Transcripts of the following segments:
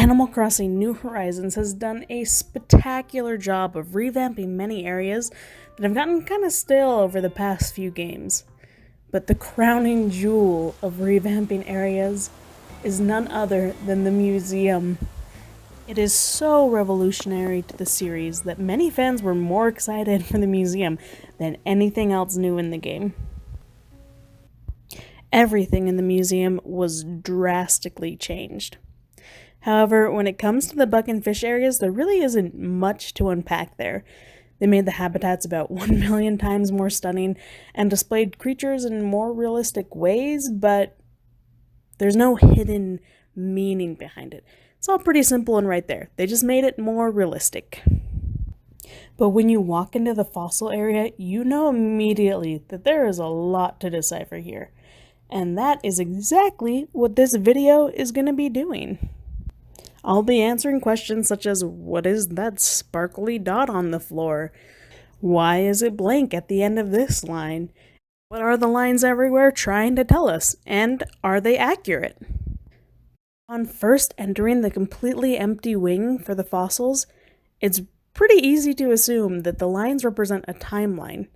Animal Crossing New Horizons has done a spectacular job of revamping many areas that have gotten kind of stale over the past few games. But the crowning jewel of revamping areas is none other than the museum. It is so revolutionary to the series that many fans were more excited for the museum than anything else new in the game. Everything in the museum was drastically changed. However, when it comes to the buck and fish areas, there really isn't much to unpack there. They made the habitats about 1 million times more stunning and displayed creatures in more realistic ways, but there's no hidden meaning behind it. It's all pretty simple and right there. They just made it more realistic. But when you walk into the fossil area, you know immediately that there is a lot to decipher here. And that is exactly what this video is going to be doing. I'll be answering questions such as, what is that sparkly dot on the floor? Why is it blank at the end of this line? What are the lines everywhere trying to tell us? And are they accurate? On first entering the completely empty wing for the fossils, it's pretty easy to assume that the lines represent a timeline.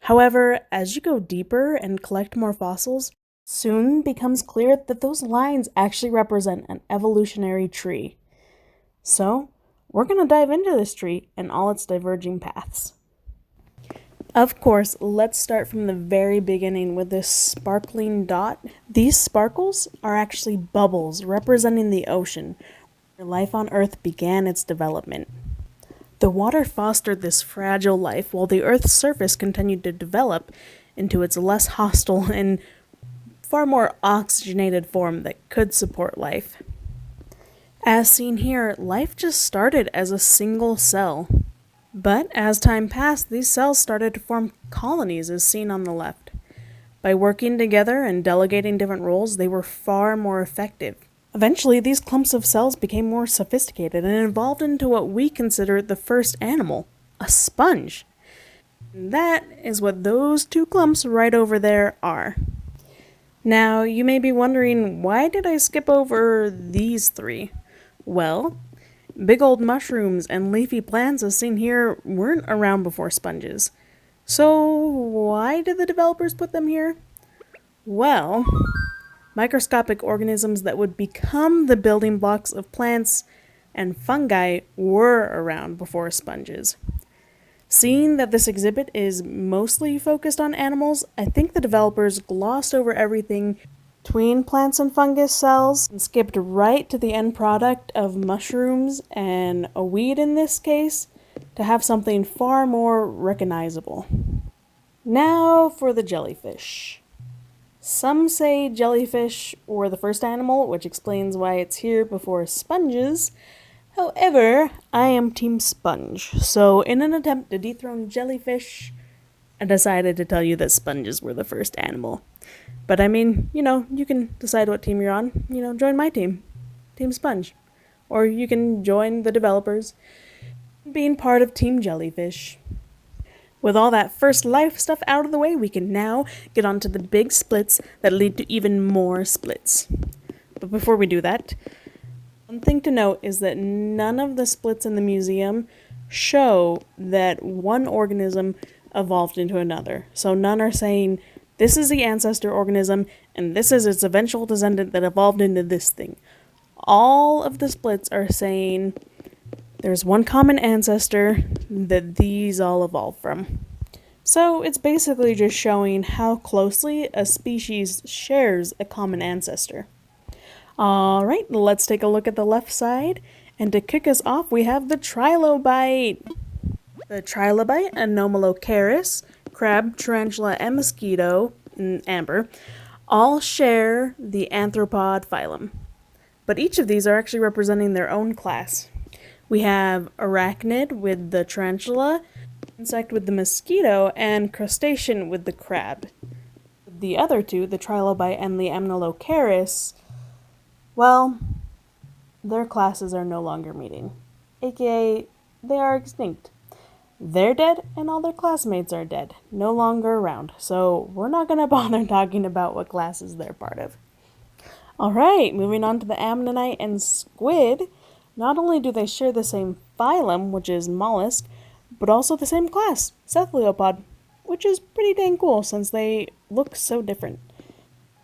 However, as you go deeper and collect more fossils, soon becomes clear that those lines actually represent an evolutionary tree. So, we're going to dive into this tree and all its diverging paths. Of course, let's start from the very beginning with this sparkling dot. These sparkles are actually bubbles representing the ocean, where life on Earth began its development. The water fostered this fragile life while the Earth's surface continued to develop into its less hostile and far more oxygenated form that could support life. As seen here, life just started as a single cell. But as time passed, these cells started to form colonies as seen on the left. By working together and delegating different roles, they were far more effective. Eventually, these clumps of cells became more sophisticated and evolved into what we consider the first animal, a sponge. And that is what those two clumps right over there are. Now, you may be wondering, why did I skip over these three? Well, big old mushrooms and leafy plants as seen here weren't around before sponges. So, why did the developers put them here? Well, microscopic organisms that would become the building blocks of plants and fungi were around before sponges. Seeing that this exhibit is mostly focused on animals, I think the developers glossed over everything between plants and fungus cells and skipped right to the end product of mushrooms and a weed in this case to have something far more recognizable. Now for the jellyfish. Some say jellyfish were the first animal, which explains why it's here before sponges. However, I am Team Sponge, so in an attempt to dethrone jellyfish, I decided to tell you that sponges were the first animal. But I mean, you can decide what team you're on. Join my team, Team Sponge. Or you can join the developers, being part of Team Jellyfish. With all that first life stuff out of the way, we can now get on to the big splits that lead to even more splits. But before we do that, one thing to note is that none of the splits in the museum show that one organism evolved into another. So none are saying, this is the ancestor organism, and this is its eventual descendant that evolved into this thing. All of the splits are saying, there's one common ancestor that these all evolved from. So it's basically just showing how closely a species shares a common ancestor. Alright, let's take a look at the left side. And to kick us off, we have the trilobite. The trilobite, Anomalocaris, crab, tarantula, and mosquito, amber, all share the arthropod phylum. But each of these are actually representing their own class. We have arachnid with the tarantula, insect with the mosquito, and crustacean with the crab. The other two, the trilobite and the Anomalocaris, well, their classes are no longer meeting, aka they are extinct. They're dead and all their classmates are dead, no longer around, so we're not going to bother talking about what classes they're part of. Alright, moving on to the ammonite and squid. Not only do they share the same phylum, which is mollusk, but also the same class, cephalopod, which is pretty dang cool since they look so different.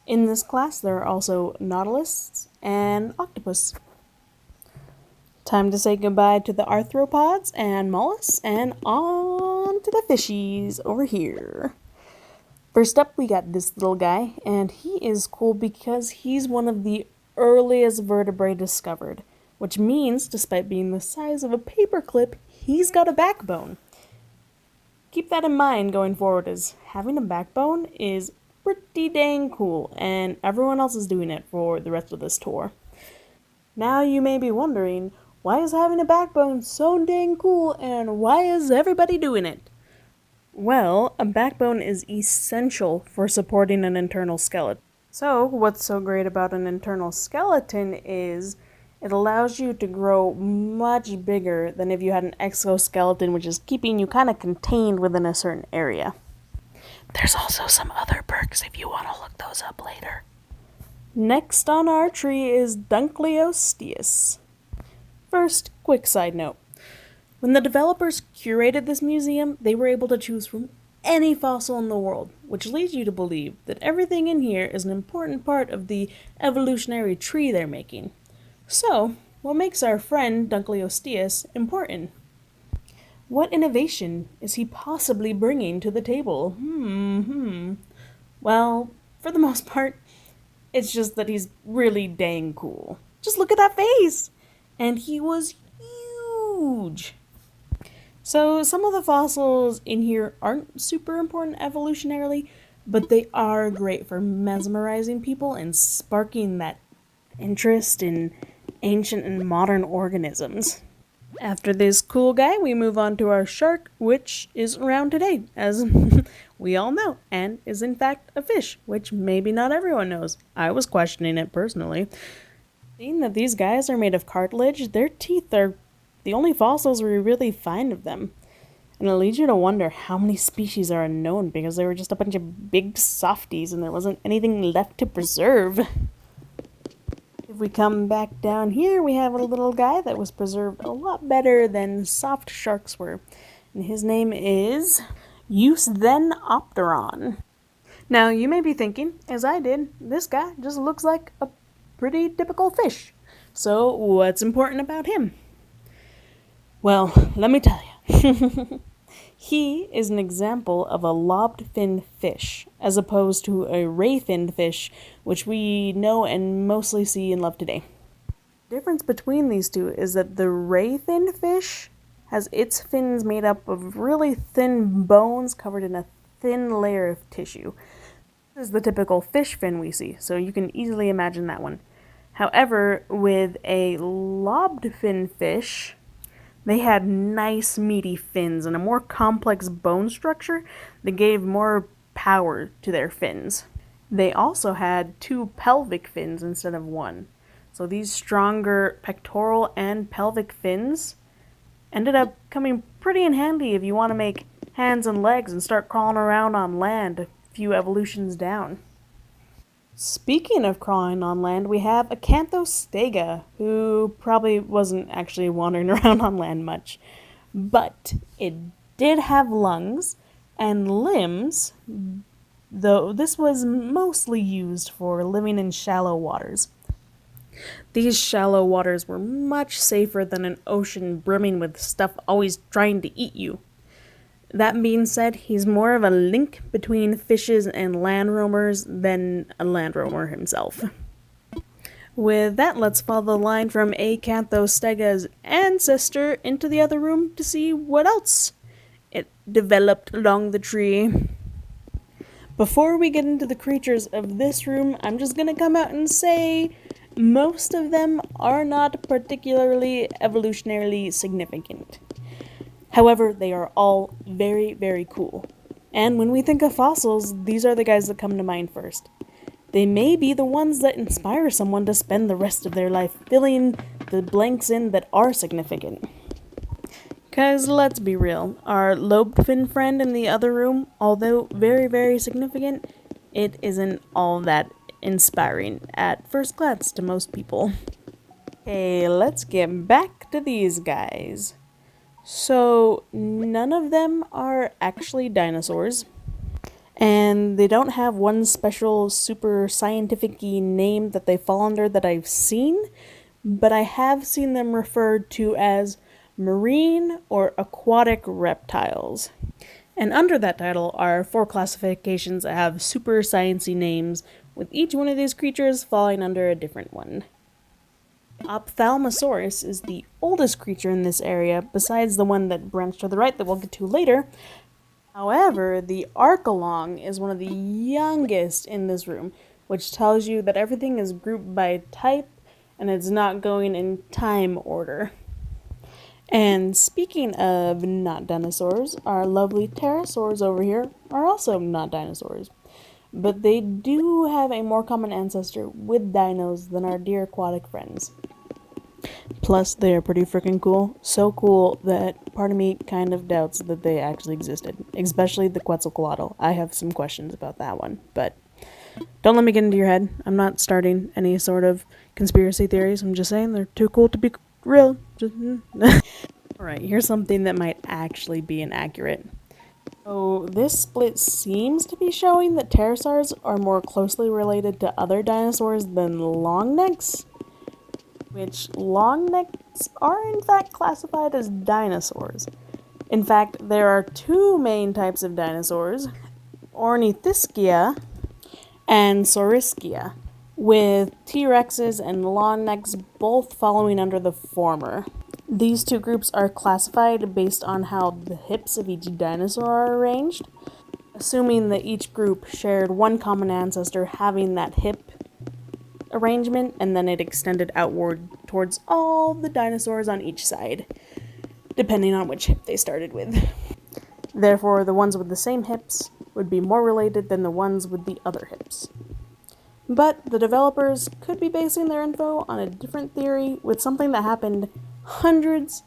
In this class, there are also nautilus and octopus. Time to say goodbye to the arthropods and mollusks and on to the fishies over here. First up, we got this little guy, and he is cool because he's one of the earliest vertebrae discovered, which means, despite being the size of a paperclip, he's got a backbone. Keep that in mind going forward, as having a backbone is pretty dang cool, and everyone else is doing it for the rest of this tour. Now you may be wondering, why is having a backbone so dang cool, and why is everybody doing it? Well, a backbone is essential for supporting an internal skeleton. So, what's so great about an internal skeleton is it allows you to grow much bigger than if you had an exoskeleton, which is keeping you kind of contained within a certain area. There's also some other perks if you want to look those up later. Next on our tree is Dunkleosteus. First, quick side note. When the developers curated this museum, they were able to choose from any fossil in the world, which leads you to believe that everything in here is an important part of the evolutionary tree they're making. So, what makes our friend Dunkleosteus important? What innovation is he possibly bringing to the table? Well, for the most part, it's just that he's really dang cool. Just look at that face! And he was huge! So, some of the fossils in here aren't super important evolutionarily, but they are great for mesmerizing people and sparking that interest in ancient and modern organisms. After this cool guy, we move on to our shark, which is around today, as we all know, and is in fact a fish, which maybe not everyone knows. I was questioning it personally. Seeing that these guys are made of cartilage, their teeth are the only fossils we really find of them. And it leads you to wonder how many species are unknown because they were just a bunch of big softies and there wasn't anything left to preserve. If we come back down here, we have a little guy that was preserved a lot better than soft sharks were. And his name is Eusthenopteron. Now, you may be thinking, as I did, this guy just looks like a pretty typical fish. So, what's important about him? Well, let me tell you. He is an example of a lobbed-finned fish, as opposed to a ray-finned fish, which we know and mostly see and love today. The difference between these two is that the ray-finned fish has its fins made up of really thin bones covered in a thin layer of tissue. This is the typical fish fin we see, so you can easily imagine that one. However, with a lobbed-fin fish, they had nice meaty fins and a more complex bone structure that gave more power to their fins. They also had 2 pelvic fins instead of 1. So these stronger pectoral and pelvic fins ended up coming pretty in handy if you want to make hands and legs and start crawling around on land a few evolutions down. Speaking of crawling on land, we have Acanthostega, who probably wasn't actually wandering around on land much. But it did have lungs and limbs, though this was mostly used for living in shallow waters. These shallow waters were much safer than an ocean brimming with stuff always trying to eat you. That being said, he's more of a link between fishes and land roamers than a land roamer himself. With that, let's follow the line from Acanthostega's ancestor into the other room to see what else it developed along the tree. Before we get into the creatures of this room, I'm just gonna come out and say most of them are not particularly evolutionarily significant. However, they are all very, very cool. And when we think of fossils, these are the guys that come to mind first. They may be the ones that inspire someone to spend the rest of their life filling the blanks in that are significant. Cause let's be real, our lobe-fin friend in the other room, although very, very significant, it isn't all that inspiring at first glance to most people. Okay, let's get back to these guys. So, none of them are actually dinosaurs, and they don't have one special super scientific name that they fall under that I've seen, but I have seen them referred to as marine or aquatic reptiles. And under that title are four classifications that have super sciencey names, with each one of these creatures falling under a different one. Ophthalmosaurus is the oldest creature in this area, besides the one that branched to the right that we'll get to later. However, the Archelong is one of the youngest in this room, which tells you that everything is grouped by type and it's not going in time order. And speaking of not dinosaurs, our lovely pterosaurs over here are also not dinosaurs. But they do have a more common ancestor with dinos than our dear aquatic friends. Plus, they are pretty freaking cool. So cool that part of me kind of doubts that they actually existed. Especially the Quetzalcoatl. I have some questions about that one. But don't let me get into your head. I'm not starting any sort of conspiracy theories. I'm just saying they're too cool to be real. Alright, here's something that might actually be inaccurate. So, this split seems to be showing that pterosaurs are more closely related to other dinosaurs than longnecks, which longnecks are in fact classified as dinosaurs. In fact, there are two main types of dinosaurs, Ornithischia and Saurischia, with T-Rexes and longnecks both following under the former. These two groups are classified based on how the hips of each dinosaur are arranged, assuming that each group shared one common ancestor having that hip arrangement, and then it extended outward towards all the dinosaurs on each side, depending on which hip they started with. Therefore, the ones with the same hips would be more related than the ones with the other hips. But the developers could be basing their info on a different theory with something that happened hundreds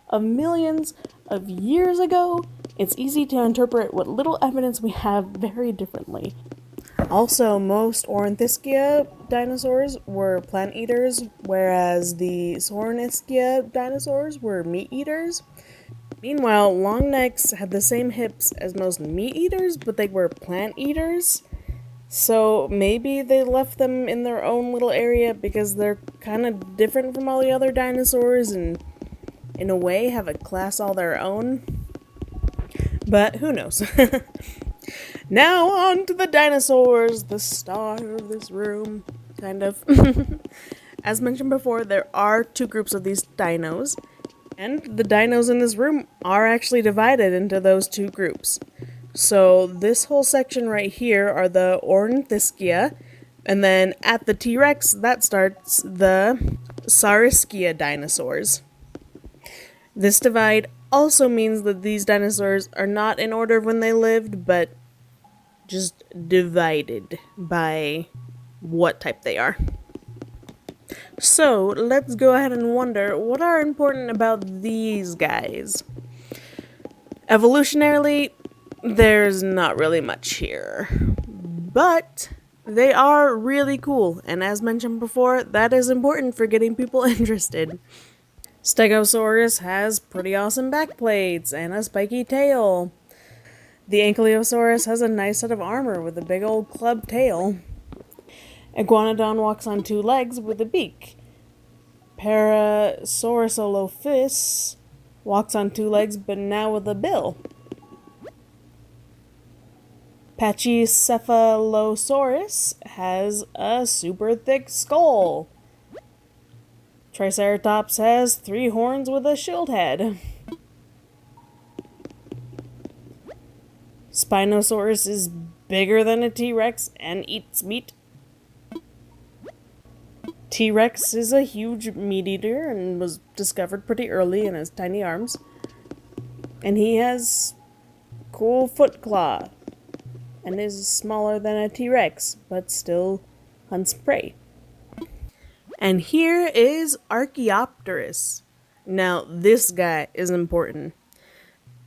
of millions of years ago. It's easy to interpret what little evidence we have very differently. Also, most Ornithischia dinosaurs were plant eaters, whereas the Saurischia dinosaurs were meat eaters. Meanwhile, longnecks had the same hips as most meat eaters, but they were plant eaters. So maybe they left them in their own little area because they're kind of different from all the other dinosaurs and, in a way, have a class all their own. But who knows? Now on to the dinosaurs, the star of this room, kind of. As mentioned before, there are two groups of these dinos, and the dinos in this room are actually divided into those two groups. So this whole section right here are the Ornithischia, and then at the T-Rex, that starts the Saurischia dinosaurs. This divide also means that these dinosaurs are not in order of when they lived, but just divided by what type they are. So let's go ahead and wonder what are important about these guys. Evolutionarily, there's not really much here, but they are really cool, and as mentioned before, that is important for getting people interested. Stegosaurus has pretty awesome backplates and a spiky tail. The Ankylosaurus has a nice set of armor with a big old club tail. Iguanodon walks on two legs with a beak. Parasaurolophus walks on two legs but now with a bill. Pachycephalosaurus has a super thick skull. Triceratops has three horns with a shield head. Spinosaurus is bigger than a T-Rex and eats meat. T-Rex is a huge meat eater and was discovered pretty early in his tiny arms. And he has cool foot claw and is smaller than a T-Rex, but still hunts prey. And here is Archaeopteryx. Now, this guy is important.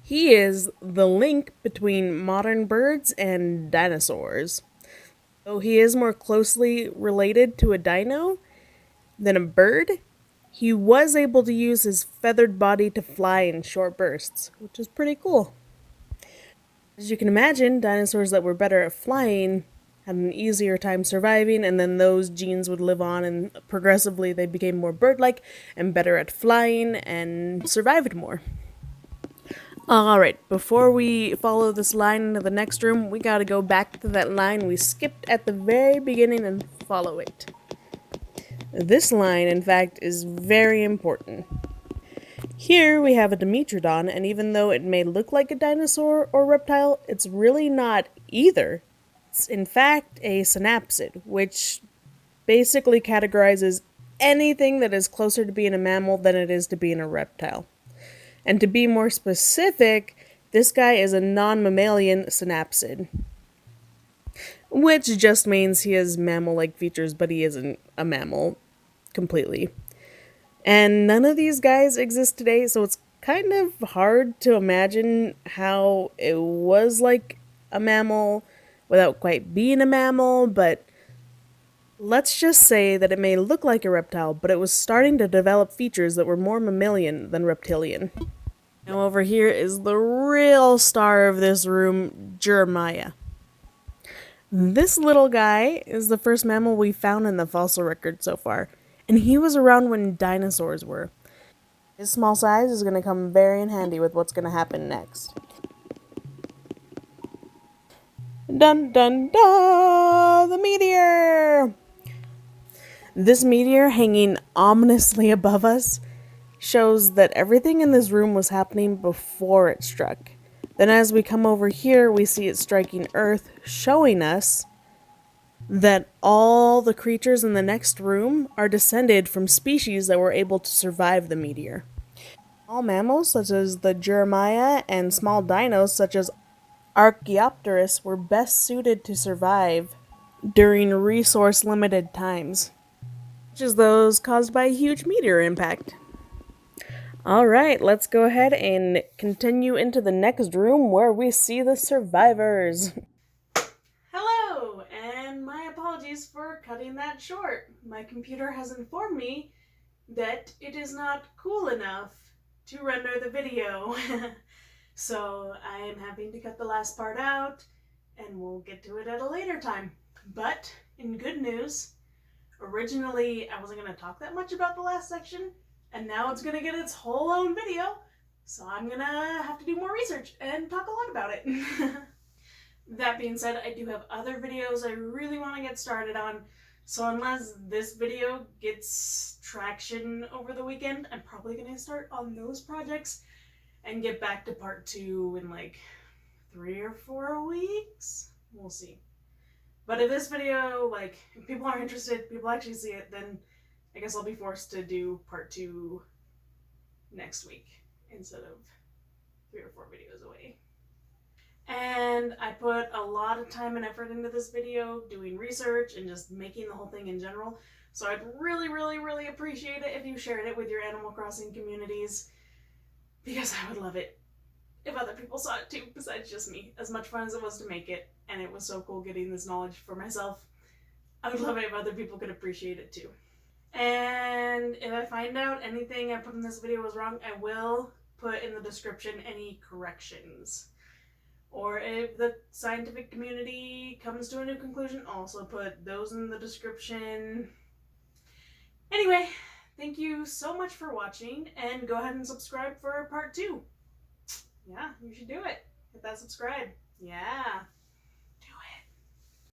He is the link between modern birds and dinosaurs. Though he is more closely related to a dino than a bird, He was able to use his feathered body to fly in short bursts, which is pretty cool. As you can imagine, dinosaurs that were better at flying had an easier time surviving, and then those genes would live on, and progressively they became more bird like and better at flying and survived more. Alright, before we follow this line into the next room, we gotta go back to that line we skipped at the very beginning and follow it. This line, in fact, is very important. Here we have a Dimetrodon, and even though it may look like a dinosaur or reptile, it's really not either. It's in fact a synapsid, which basically categorizes anything that is closer to being a mammal than it is to being a reptile. And to be more specific, this guy is a non-mammalian synapsid, which just means he has mammal-like features, but he isn't a mammal completely. And none of these guys exist today, so it's kind of hard to imagine how it was like a mammal without quite being a mammal, but let's just say that it may look like a reptile, but it was starting to develop features that were more mammalian than reptilian. Now over here is the real star of this room, Jeremiah. This little guy is the first mammal we found in the fossil record so far, and he was around when dinosaurs were. His small size is going to come very in handy with what's going to happen next. Dun dun dun! The meteor! This meteor hanging ominously above us shows that everything in this room was happening before it struck. Then as we come over here, we see it striking Earth, showing us that all the creatures in the next room are descended from species that were able to survive the meteor. Small mammals, such as the Jeremiah, and small dinos, such as Archaeopteryx, were best suited to survive during resource-limited times, such as those caused by a huge meteor impact. Alright, let's go ahead and continue into the next room where we see the survivors. Hello, and my apologies for cutting that short. My computer has informed me that it is not cool enough to render the video. So I am having to cut the last part out, and we'll get to it at a later time. But in good news, originally I wasn't going to talk that much about the last section, and now it's going to get its whole own video, so I'm going to have to do more research and talk a lot about it. That being said, I do have other videos I really want to get started on, so unless this video gets traction over the weekend, I'm probably going to start on those projects and get back to part 2 in like 3 or 4 weeks. We'll see. But if this video, like, if people are interested, people actually see it, then I guess I'll be forced to do part 2 next week instead of 3 or 4 videos away. And I put a lot of time and effort into this video, doing research and just making the whole thing in general. So I'd really, really, really appreciate it if you shared it with your Animal Crossing communities, because I would love it if other people saw it too, besides just me. As much fun as it was to make it, and it was so cool getting this knowledge for myself, I would love it if other people could appreciate it too. And if I find out anything I put in this video was wrong, I will put in the description any corrections. Or if the scientific community comes to a new conclusion, also put those in the description. Anyway, thank you so much for watching, and go ahead and subscribe for part 2. Yeah, you should do it. Hit that subscribe. Yeah.